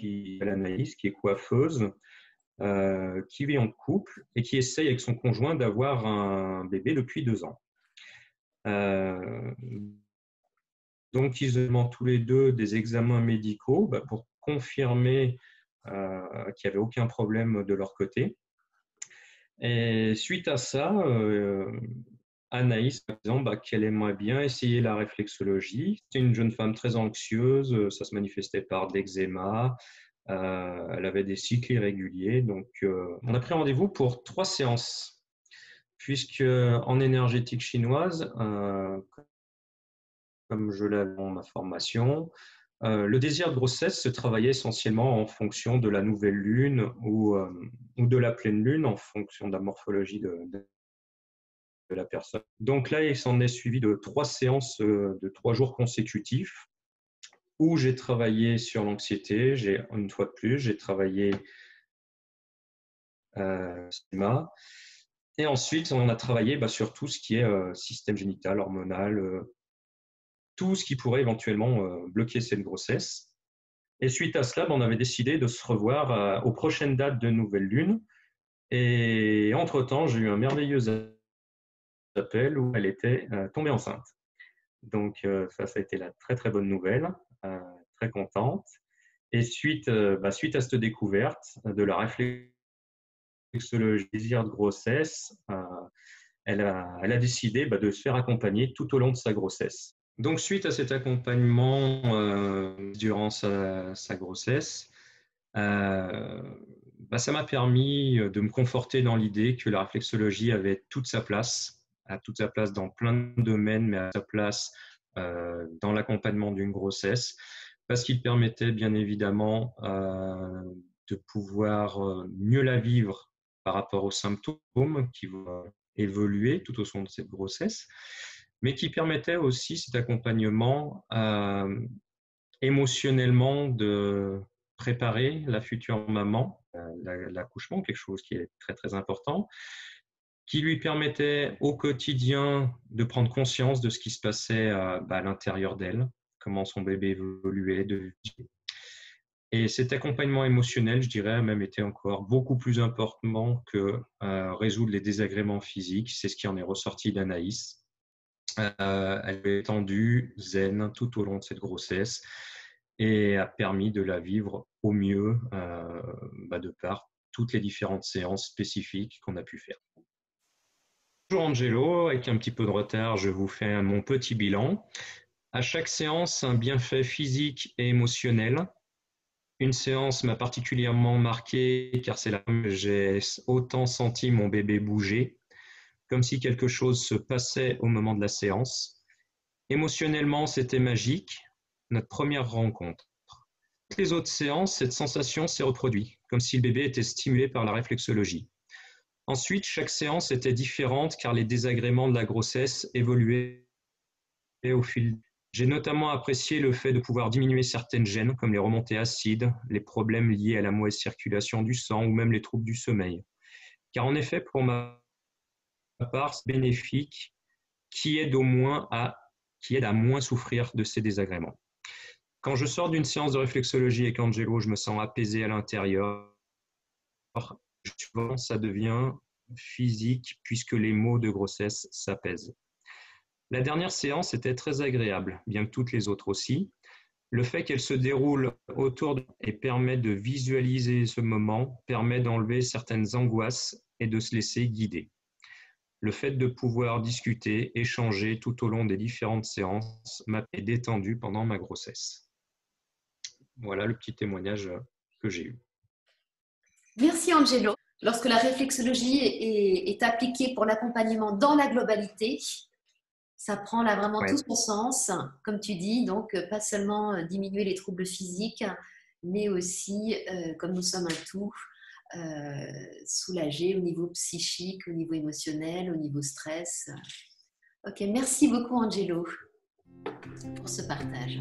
qui est Anaïs, qui est coiffeuse, qui vit en couple et qui essaye avec son conjoint d'avoir un bébé depuis 2 ans. Donc, ils demandent tous les deux des examens médicaux pour confirmer qu'il n'y avait aucun problème de leur côté. Et suite à ça, Anaïs, par exemple, qu'elle aimerait bien essayer la réflexologie. C'est une jeune femme très anxieuse, ça se manifestait par de l'eczéma, elle avait des cycles irréguliers. Donc, on a pris rendez-vous pour 3 séances, puisque en énergétique chinoise, comme je l'avais dans ma formation, le désir de grossesse se travaillait essentiellement en fonction de la nouvelle lune ou de la pleine lune, en fonction de la morphologie de la personne. Donc là, il s'en est suivi de 3 séances de 3 jours consécutifs où j'ai travaillé sur l'anxiété. Une fois de plus, j'ai travaillé cinéma. Et ensuite, on a travaillé sur tout ce qui est système génital, hormonal, tout ce qui pourrait éventuellement bloquer cette grossesse. Et suite à cela, on avait décidé de se revoir aux prochaines dates de nouvelle lune. Et entre-temps, j'ai eu un merveilleux appel où elle était tombée enceinte. Donc, ça a été la très, très bonne nouvelle, très contente. Et suite à cette découverte de la réflexologie désir de grossesse, elle a décidé de se faire accompagner tout au long de sa grossesse. Donc, suite à cet accompagnement durant sa grossesse, ça m'a permis de me conforter dans l'idée que la réflexologie avait toute sa place dans plein de domaines, mais à sa place dans l'accompagnement d'une grossesse, parce qu'il permettait bien évidemment de pouvoir mieux la vivre par rapport aux symptômes qui vont évoluer tout au long de cette grossesse, mais qui permettait aussi cet accompagnement émotionnellement de préparer la future maman, l'accouchement, quelque chose qui est très très important, qui lui permettait au quotidien de prendre conscience de ce qui se passait à l'intérieur d'elle, comment son bébé évoluait. Et cet accompagnement émotionnel, je dirais, a même été encore beaucoup plus important que résoudre les désagréments physiques. C'est ce qui en est ressorti d'Anaïs. Elle est tendue, zen, tout au long de cette grossesse et a permis de la vivre au mieux de par toutes les différentes séances spécifiques qu'on a pu faire. Bonjour Angelo, avec un petit peu de retard, je vous fais mon petit bilan. À chaque séance, un bienfait physique et émotionnel. Une séance m'a particulièrement marqué car c'est là que j'ai autant senti mon bébé bouger, comme si quelque chose se passait au moment de la séance. Émotionnellement, c'était magique, notre première rencontre. Toutes les autres séances, cette sensation s'est reproduite, comme si le bébé était stimulé par la réflexologie. Ensuite, chaque séance était différente car les désagréments de la grossesse évoluaient au fil. J'ai notamment apprécié le fait de pouvoir diminuer certaines gênes, comme les remontées acides, les problèmes liés à la mauvaise circulation du sang ou même les troubles du sommeil. Car en effet, pour ma part, c'est bénéfique qui aide à moins souffrir de ces désagréments. Quand je sors d'une séance de réflexologie avec Angelo, je me sens apaisé à l'intérieur. Ça devient physique puisque les maux de grossesse s'apaisent. La dernière séance était très agréable, bien que toutes les autres aussi. Le fait qu'elle se déroule autour et permet de visualiser ce moment, permet d'enlever certaines angoisses et de se laisser guider. Le fait de pouvoir discuter, échanger tout au long des différentes séances m'a détendu pendant ma grossesse. Voilà le petit témoignage que j'ai eu. Merci Angelo. Lorsque la réflexologie est appliquée pour l'accompagnement dans la globalité, ça prend là vraiment tout son sens, comme tu dis, donc pas seulement diminuer les troubles physiques, mais aussi, comme nous sommes un tout, soulager au niveau psychique, au niveau émotionnel, au niveau stress. Ok, merci beaucoup Angelo pour ce partage.